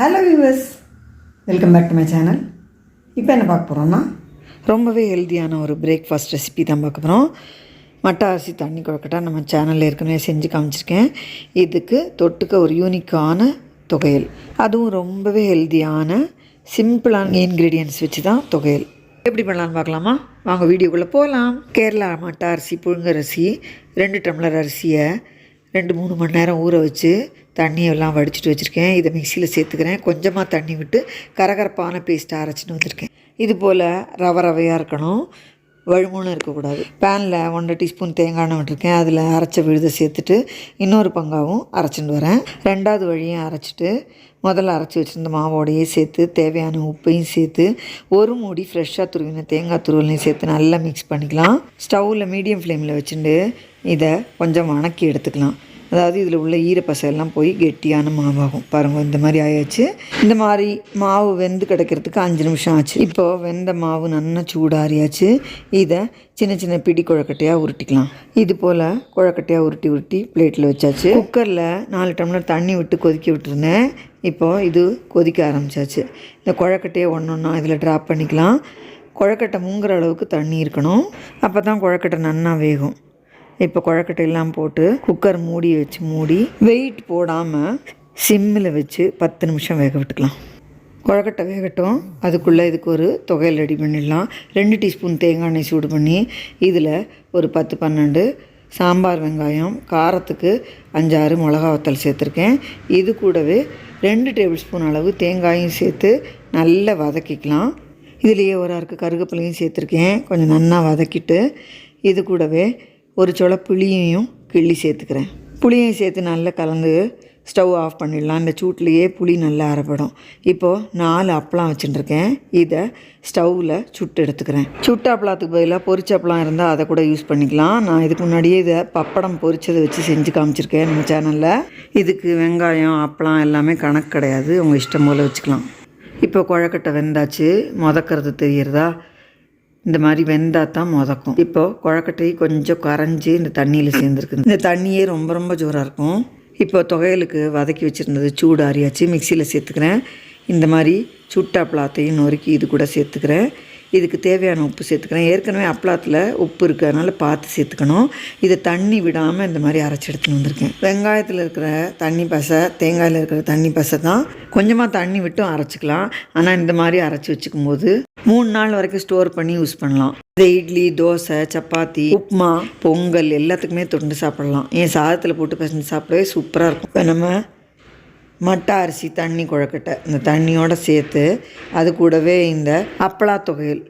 Hello viewers, welcome back to my channel. இப்போ என்ன பார்க்க போகிறோம்னா ரொம்பவே ஹெல்த்தியான ஒரு பிரேக்ஃபாஸ்ட் ரெசிபி தான் பார்க்க போகிறோம். மட்டை அரிசி தண்ணி கொழுக்கட்டை நம்ம சேனலில் ஏற்கனவே செஞ்சு காமிச்சிருக்கேன். இதுக்கு தொட்டுக்க ஒரு யூனிக்கான தொகையல், அதுவும் ரொம்பவே ஹெல்த்தியான சிம்பிளான இன்க்ரீடியன்ட்ஸ் வச்சு தான் தொகையல் எப்படி பண்ணலான்னு பார்க்கலாமா? வாங்க வீடியோக்குள்ளே போகலாம். கேரளா மட்டை அரிசி புழுங்கரிசி 2 டம்ளர் அரிசியை 2-3 மணி நேரம் ஊற வச்சு தண்ணியெல்லாம் வடிச்சிட்டு வச்சுருக்கேன். இதை மிக்சியில் சேர்த்துக்கிறேன். கொஞ்சமாக தண்ணி விட்டு கரகரப்பான பேஸ்ட்டாக அரைச்சிட்டு வச்சுருக்கேன். இது போல் ரவையாக இருக்கணும், வழுமுன்னு இருக்கக்கூடாது. பேனில் 1 டீஸ்பூன் தேங்காய் எண்ணெய் விட்டுருக்கேன். அதில் அரைச்ச விழுதை சேர்த்துட்டு இன்னொரு பங்காவும் அரைச்சிட்டு வரேன். 2வது வழியும் அரைச்சிட்டு முதல்ல அரைச்சி வச்சுருந்த மாவோடையே சேர்த்து தேவையான உப்பையும் சேர்த்து ஒரு மூடி ஃப்ரெஷ்ஷாக துருவின தேங்காய் துருவலையும் சேர்த்து நல்லா மிக்ஸ் பண்ணிக்கலாம். ஸ்டவ்வில் மீடியம் ஃப்ளேமில் வச்சுட்டு இதை கொஞ்சம் வணக்கி எடுத்துக்கலாம். அதாவது இதில் உள்ள ஈரப்பசையெல்லாம் போய் கெட்டியான மாவாகும். பாருங்கள், இந்த மாதிரி ஆயாச்சு. இந்த மாதிரி மாவு வெந்து கிடைக்கிறதுக்கு 5 நிமிஷம் ஆச்சு. இப்போது வெந்த மாவு நல்லா சூடாரியாச்சு. இதை சின்ன சின்ன பிடி குழக்கட்டையாக உருட்டிக்கலாம். இது போல் குழக்கட்டையாக உருட்டி பிளேட்டில் வச்சாச்சு. குக்கரில் 4 டம்ளர் தண்ணி விட்டு கொதிக்க விட்டுருந்தேன். இப்போது இது கொதிக்க ஆரம்பித்தாச்சு. இந்த குழக்கட்டையை ஒன்றா இதில் ட்ராப் பண்ணிக்கலாம். குழக்கட்டை மூங்குற அளவுக்கு தண்ணி இருக்கணும், அப்போ தான் குழக்கட்டை நன்னா வேகும். இப்போ குழக்கட்டையெல்லாம் போட்டு குக்கர் மூடி வெயிட் போடாமல் சிம்மில் வச்சு 10 நிமிஷம் வேக விட்டுக்கலாம். குழக்கட்டை வேகட்டும். அதுக்குள்ளே இதுக்கு ஒரு தொகையில் ரெடி பண்ணிடலாம். 2 டீஸ்பூன் தேங்காய் எண்ணெய் சூடு பண்ணி இதில் ஒரு 10-12 சாம்பார் வெங்காயம், காரத்துக்கு 5-6 மிளகா வத்தல் சேர்த்துருக்கேன். இது கூடவே 2 டேபிள் ஸ்பூன் அளவு தேங்காயும் சேர்த்து நல்லா வதக்கிக்கலாம். இதுலேயே ஒரு அறுக்கு கருவேப்பிலையும் சேர்த்துருக்கேன். கொஞ்சம் நல்லா வதக்கிட்டு இது கூடவே ஒரு சொல புளியையும் கிள்ளி சேர்த்துக்கிறேன். புளியையும் சேர்த்து நல்லா கலந்து ஸ்டவ் ஆஃப் பண்ணிடலாம். இந்த சூட்லேயே புளி நல்லா அரைப்படும். இப்போது 4 அப்பளம் வச்சுட்டுருக்கேன். இதை ஸ்டவ்வில் சுட்டு எடுத்துக்கிறேன். சுட்ட அப்பளத்துக்கு பதிலாக பொரிச்ச அப்பளம் இருந்தால் அதை கூட யூஸ் பண்ணிக்கலாம். நான் இதுக்கு முன்னாடியே இதை பப்படம் பொரிச்சதை வச்சு செஞ்சு காமிச்சிருக்கேன் நம்ம சேனலில். இதுக்கு வெங்காயம் அப்பளம் எல்லாமே கணக்கு கிடையாது, உங்கள் இஷ்டம் போல் வச்சுக்கலாம். இப்போ குழக்கட்டை வெந்தாச்சு. முதக்கிறது தெரிகிறதா? இந்த மாதிரி வெந்தால் தான் முதக்கும். இப்போது குழக்கட்டை கொஞ்சம் கரைஞ்சி இந்த தண்ணியில் சேர்ந்துருக்கு. இந்த தண்ணியே ரொம்ப ரொம்ப ஜோராக இருக்கும். இப்போ தொகையலுக்கு வதக்கி வச்சுருந்தது சூடு ஆறியாச்சு. மிக்சியில் சேர்த்துக்கிறேன். இந்த மாதிரி சுட்ட அப்பளத்தையும் நொறுக்கி இது கூட சேர்த்துக்கிறேன். இதுக்கு தேவையான உப்பு சேர்த்துக்கிறேன். ஏற்கனவே அப்பளத்தில் உப்பு இருக்குது, அதனால் பார்த்து சேர்த்துக்கணும். இதை தண்ணி விடாமல் இந்த மாதிரி அரைச்சி எடுத்துன்னு வந்திருக்கேன். வெங்காயத்தில் இருக்கிற தண்ணி பசை, தேங்காயில் இருக்கிற தண்ணி பசை தான். கொஞ்சமாக தண்ணி விட்டும் அரைச்சிக்கலாம். ஆனால் இந்த மாதிரி அரைச்சி வச்சுக்கும் போது 3 நாள் வரைக்கும் ஸ்டோர் பண்ணி யூஸ் பண்ணலாம். இதை இட்லி, தோசை, சப்பாத்தி, உப்புமா, பொங்கல் எல்லாத்துக்குமே தொண்டு சாப்பிடலாம். ஏன் சாதத்தில் போட்டு பிசைஞ்சு சாப்பிடவே சூப்பராக இருக்கும். இப்போ நம்ம மட்டை அரிசி தண்ணி குழக்கட்டை இந்த தண்ணியோடு சேர்த்து அது கூடவே இந்த அப்பளா தொகையல்,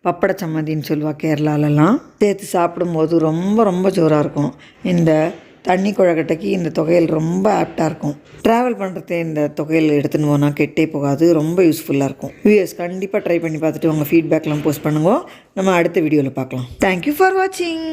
பப்பட சம்மந்தின்னு சொல்லுவாள் கேரளாலெல்லாம், சேர்த்து சாப்பிடும்போது ரொம்ப ரொம்ப ஜோராக இருக்கும். இந்த தண்ணி குழக்கட்டைக்கு இந்த தொகையல் ரொம்ப ஆப்டாக இருக்கும். ட்ராவல் பண்ணுறதே இந்த தொகையல் எடுத்துன்னு போனால் கெட்டே போகாது, ரொம்ப யூஸ்ஃபுல்லாக இருக்கும். வியூவர்ஸ் கண்டிப்பாக ட்ரை பண்ணி பார்த்துட்டு உங்கள் ஃபீட்பேக்லாம் போஸ்ட் பண்ணுங்க. நம்ம அடுத்த வீடியோவில் பார்க்கலாம். தேங்க்யூ ஃபார் வாட்சிங்.